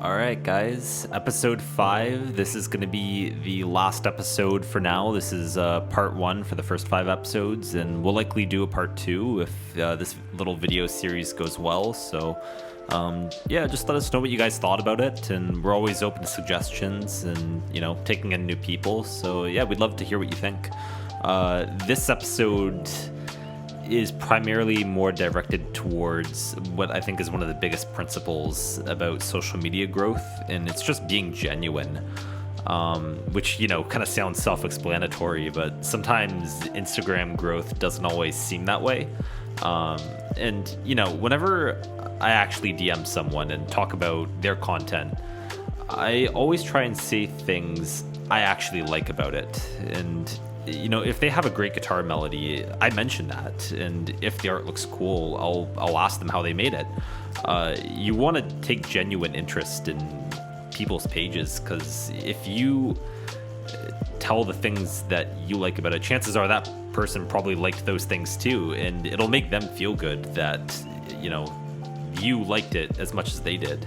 All right, guys, episode 5. This is going to be the last episode for now. This is part 1 for the first 5 episodes, and we'll likely do a part 2 if this little video series goes well. So, just let us know what you guys thought about it, and we're always open to suggestions and, taking in new people. So, yeah, we'd love to hear what you think. This episode is primarily more directed towards what I think is one of the biggest principles about social media growth, and it's just being genuine, which, kind of sounds self-explanatory, but sometimes Instagram growth doesn't always seem that way. Whenever I actually DM someone and talk about their content, I always try and say things I actually like about it. And if they have a great guitar melody, I mention that, and if the art looks cool, I'll ask them how they made it. You want to take genuine interest in people's pages, because if you tell the things that you like about it, chances are that person probably liked those things too, and it'll make them feel good that you liked it as much as they did.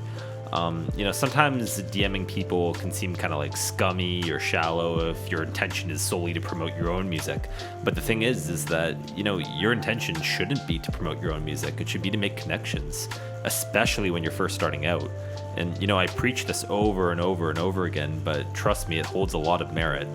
Sometimes DMing people can seem kind of like scummy or shallow if your intention is solely to promote your own music. But the thing is that, your intention shouldn't be to promote your own music. It should be to make connections, especially when you're first starting out. And, I preach this over and over and over again, but trust me, it holds a lot of merit.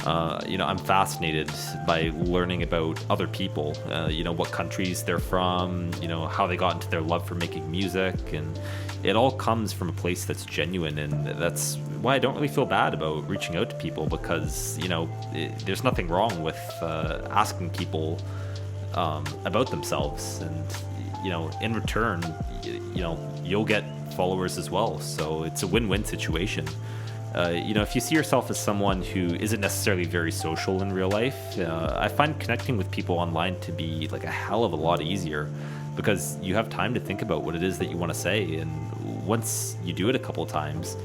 I'm fascinated by learning about other people, what countries they're from, how they got into their love for making music, and it all comes from a place that's genuine, and that's why I don't really feel bad about reaching out to people, because, there's nothing wrong with asking people about themselves, and, in return, you'll get followers as well, so it's a win-win situation. If you see yourself as someone who isn't necessarily very social in real life, I find connecting with people online to be like a hell of a lot easier, because you have time to think about what it is that you want to say, and once you do it a couple of times,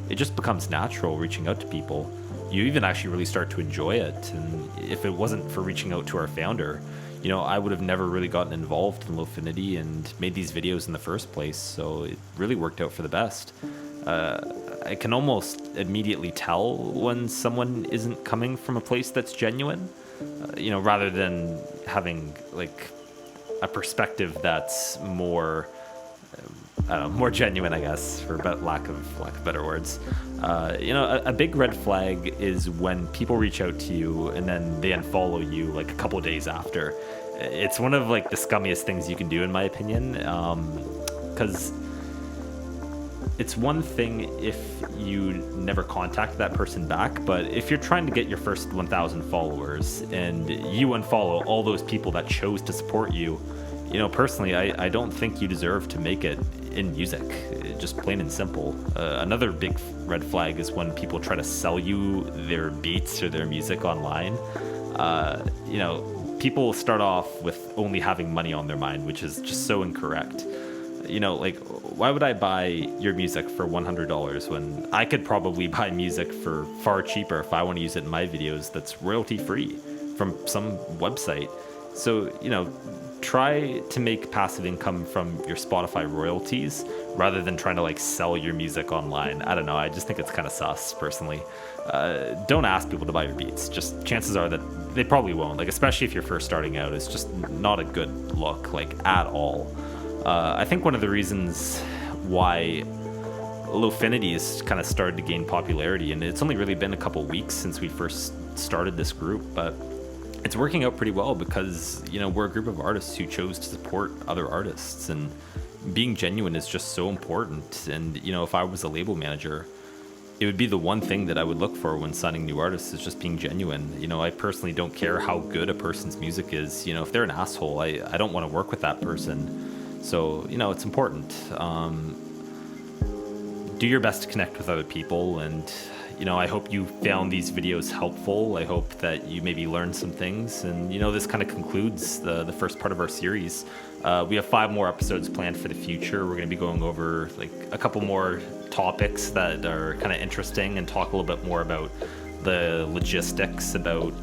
it just becomes natural reaching out to people. You even actually really start to enjoy it, and if it wasn't for reaching out to our founder, I would have never really gotten involved in Lofinity and made these videos in the first place, so it really worked out for the best. I can almost immediately tell when someone isn't coming from a place that's genuine, rather than having like a perspective that's more, more genuine, I guess, for lack of better words. A big red flag is when people reach out to you and then they unfollow you like a couple days after. It's one of like the scummiest things you can do, in my opinion, because it's one thing if you never contact that person back, but if you're trying to get your first 1,000 followers and you unfollow all those people that chose to support you, personally, I don't think you deserve to make it in music, just plain and simple. Another big red flag is when people try to sell you their beats or their music online. People start off with only having money on their mind, which is just so incorrect. Why would I buy your music for $100 when I could probably buy music for far cheaper if I want to use it in my videos that's royalty free from some website? So, try to make passive income from your Spotify royalties rather than trying to sell your music online. I don't know. I just think it's kind of sus, personally. Don't ask people to buy your beats. Just chances are that they probably won't. Especially if you're first starting out, it's just not a good look, at all. I think one of the reasons why Lofinity has kind of started to gain popularity, and it's only really been a couple weeks since we first started this group, but it's working out pretty well because, we're a group of artists who chose to support other artists, and being genuine is just so important. And, if I was a label manager, it would be the one thing that I would look for when signing new artists, is just being genuine. I personally don't care how good a person's music is. If they're an asshole, I don't want to work with that person. So, it's important. Do your best to connect with other people, and, I hope you found these videos helpful. I hope that you maybe learned some things, and, this kind of concludes the first part of our series. We have 5 more episodes planned for the future. We're going to be going over a couple more topics that are kind of interesting and talk a little bit more about the logistics about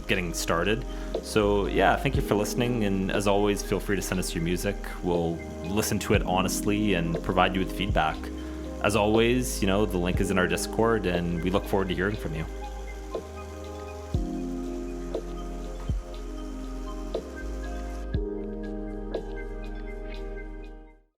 getting started. So yeah, thank you for listening, and as always, feel free to send us your music. We'll listen to it honestly and provide you with feedback. As always, the link is in our Discord, and we look forward to hearing from you.